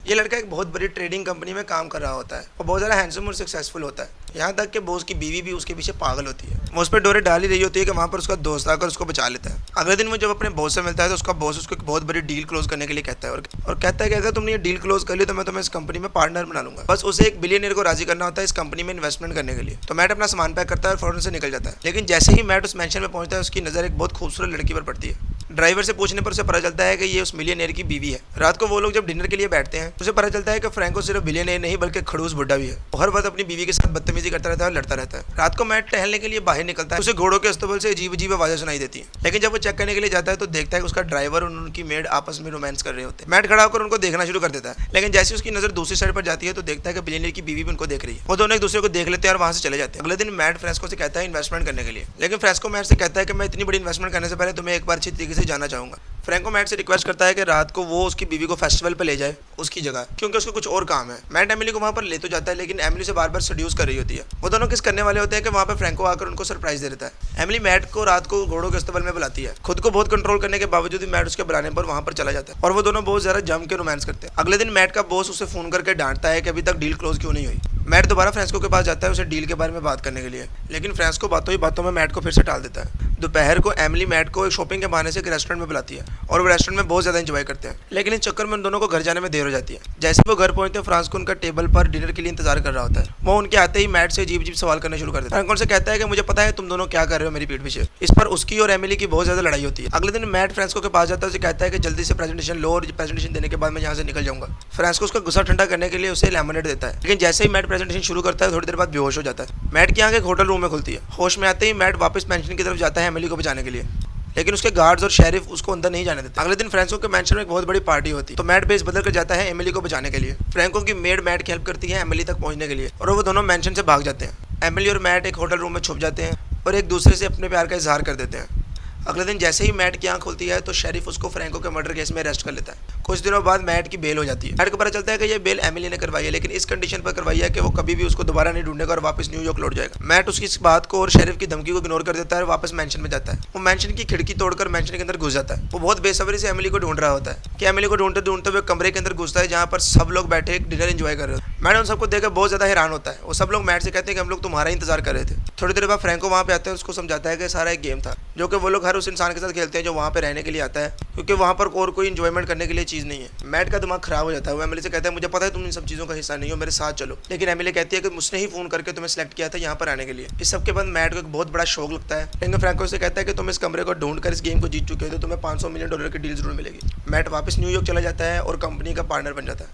ये लड़का एक बहुत बड़ी ट्रेडिंग कंपनी में काम कर रहा होता है और बहुत ज़्यादा हैंडसम और सक्सेसफुल होता है। यहाँ तक कि बॉस की बीवी भी उसके पीछे पागल होती है। वो उस पर डोरे डाल ही रही होती है कि वहाँ पर उसका दोस्त आकर उसको बचा लेता है। अगले दिन वो जब अपने बॉस से मिलता है तो उसका बॉस उसको एक बहुत बड़ी डील क्लोज करने के लिए कहता है और कहता है कि अगर तुमने ये डील क्लोज कर ली तो मैं तुम्हें इस कंपनी में पार्टनर बना लूंगा। बस उसे एक बिलियनियर को राजी करना होता है इस कंपनी में इन्वेस्टमेंट करने के लिए। तो मैट अपना सामान पैक करता है और फौरन से निकल जाता है। लेकिन जैसे ही मैट उस मैंशन में पहुंचता है उसकी नज़र एक बहुत खूबसूरत लड़की पर पड़ती है। ड्राइवर से पूछने पर उसे पता चलता है कि ये उस मिलियनेयर की बीवी है। रात को वो लोग जब डिनर के लिए बैठते हैं उसे पता चलता है कि फ्रैंको सिर्फ बिलियनेयर नहीं बल्कि खड़ूस बुड्ढा भी है। हर वक्त अपनी बीवी के साथ बदतमीजी करता रहता है और लड़ता रहता है। रात को मैट टहलने के लिए बाहर निकलता है। उसे घोड़ों के अस्तबल से अजीब अजीब आवाजें सुनाई देती है। लेकिन जब वो चेक करने के लिए जाता है तो देखता है कि उसका ड्राइवर और उनकी मेड आपस में रोमांस कर रहे होते हैं। मैट खड़ा होकर उनको देखना शुरू कर देता है। लेकिन जैसे उसकी नजर दूसरी साइड पर जाती है तो देखता है कि बिलियनेयर की बीवी भी उनको देख रही है। वो दोनों एक दूसरे को देख लेते हैं और वहां से चले जाते हैं। अगले दिन मैट फ्रेस्को से कहता है इन्वेस्टमेंट करने के लिए। लेकिन फ्रेस्को मैट से कहता है कि मैं इतनी बड़ी इन्वेस्टमेंट करने से पहले तुम्हें एक बार अच्छी तरीके से जाना चाहूंगा। फ्रैंको मैट से रिक्वेस्ट करता है कि रात को वो उसकी बीवी को फेस्टिवल पे ले जाए उसकी जगह, क्योंकि उसको कुछ और काम है। मैट एमिली को वहाँ पर ले तो जाता है लेकिन एमिली से बार बार सेड्यूस कर रही होती है। वो दोनों किस करने वाले होते हैं कि वहाँ पर फ्रैंको आकर उनको सरप्राइज दे देता है। एमिली मैट को रात को घोड़ों के अस्तबल में बुलाती है। खुद को बहुत कंट्रोल करने के बावजूद मैट उसके बुलाने पर वहाँ पर चला जाता है और वो दोनों बहुत ज्यादा जम के रोमांस करते हैं। अगले दिन मैट का बॉस उसे फोन करके डांटता है कि अभी तक डील क्लोज क्यों नहीं हुई। मैट दोबारा फ्रेंस्को के पास जाता है उसे डील के बारे में बात करने के लिए। लेकिन फ्रेंस्को बातों ही बातों में मैट को फिर से टाल देता है। दोपहर को एमिली मैट को एक शॉपिंग के बहाने से एक रेस्टोरेंट में बुलाती है और वो रेस्टोरेंट में बहुत ज़्यादा एंजॉय करते हैं। लेकिन इस चक्कर में उन दोनों को घर जाने में देर हो जाती है। जैसे वो घर पहुंचते हैं फ्रांस को उनका टेबल पर डिनर के लिए इंतजार कर रहा होता है। वो उनके आते ही मैट से अजीब अजीब सवाल करने शुरू कर देता है। फ्रांको से कहता है कि मुझे पता है तुम दोनों क्या कर रहे हो मेरी पीठ पीछे। इस पर उसकी और एमिली की बहुत ज़्यादा लड़ाई होती है। अगले दिन मैट फ्रांसको के पास जाता है, उसे कहता है कि जल्दी से प्रेजेंटेशन लो और प्रेजेंटेशन देने के बाद मैं यहाँ से निकल जाऊंगा। फ्रांसको उसका गुस्सा ठंडा करने के लिए उसे लेमनेड देता है। लेकिन जैसे ही मैट प्रेजेंटेशन शुरू करता है थोड़ी देर बाद बेहोश हो जाता है। मैट की आंखें एक होटल रूम में खुलती है। होश में आते ही मैट वापस पेंशन की तरफ जाता है एमिली को बचाने के लिए। लेकिन उसके गार्ड्स और शेरिफ उसको अंदर नहीं जाने देते। अगले दिन फ्रैंको के मैंशन में एक बहुत बड़ी पार्टी होती है तो मैट बेस बदल कर जाता है एमिली को बचाने के लिए। फ्रैंको की मेड मैट की हेल्प करती है एमिली तक पहुंचने के लिए और वो दोनों मैंशन से भाग जाते हैं। एमिली और मैट एक होटल रूम में छुप जाते हैं और एक दूसरे से अपने प्यार का इजहार कर देते हैं। अगले दिन जैसे ही मैट की आंख खुलती है तो शेरिफ उसको फ्रैंको के मर्डर केस में अरेस्ट कर लेता है। कुछ दिनों बाद मैट की बेल हो जाती है। मैट को पता चलता है कि ये बेल एमिली ने करवाई है, लेकिन इस कंडीशन पर करवाई है कि वो कभी भी उसको दोबारा नहीं ढूंढेगा और वापस न्यूयॉर्क लौट जाएगा। मैट उसकी इस बात को और शेरिफ की धमकी को इग्नोर कर देता है और वापस मैंशन में जाता है। वो मैंशन की खिड़की तोड़कर मैंशन के अंदर घुस जाता है। वो बहुत बेसब्री से एमिली को ढूंढ रहा होता है कि एमिली को ढूंढते ढूंढते हुए कमरे के अंदर घुसता है जहाँ पर सब लोग बैठे एक डिनर एंजॉय कर रहे होते हैं। मैट उन सबको देखकर बहुत ज्यादा हैरान होता है। वो सब लोग मैट से कहते हैं कि हम लोग तुम्हारा इंतजार कर रहे थे। थोड़ी देर बाद फ्रैंको वहाँ पे आता है, उसको समझाता है कि सारा एक गेम था जो कि वो लोग हर उस इंसान के साथ खेलते हैं जो वहाँ पे रहने के लिए आता है, क्योंकि वहाँ पर और कोई इंजॉयमेंट करने के लिए चीज़ नहीं है। मैट का दिमाग खराब हो जाता है। वो एमिली से कहता है मुझे पता है तुम इन सब चीज़ों का हिस्सा नहीं हो, मेरे साथ चलो। लेकिन एमिली कहती है कि मुझने ही फोन करके तुम्हें सेलेक्ट किया था यहाँ पर आने के लिए। इस सब के बाद मैट को एक बहुत बड़ा शौक लगता है। लेकिन फ्रैंको से कहता है कि तुम इस कमरे को ढूंढ कर इस गेम को जीत चुके हो तो तुम्हें $500 मिलियन की डील जरूर मिलेगी। मैट वापस न्यूयॉर्क चला जाता है और कंपनी का पार्टनर बन जाता है।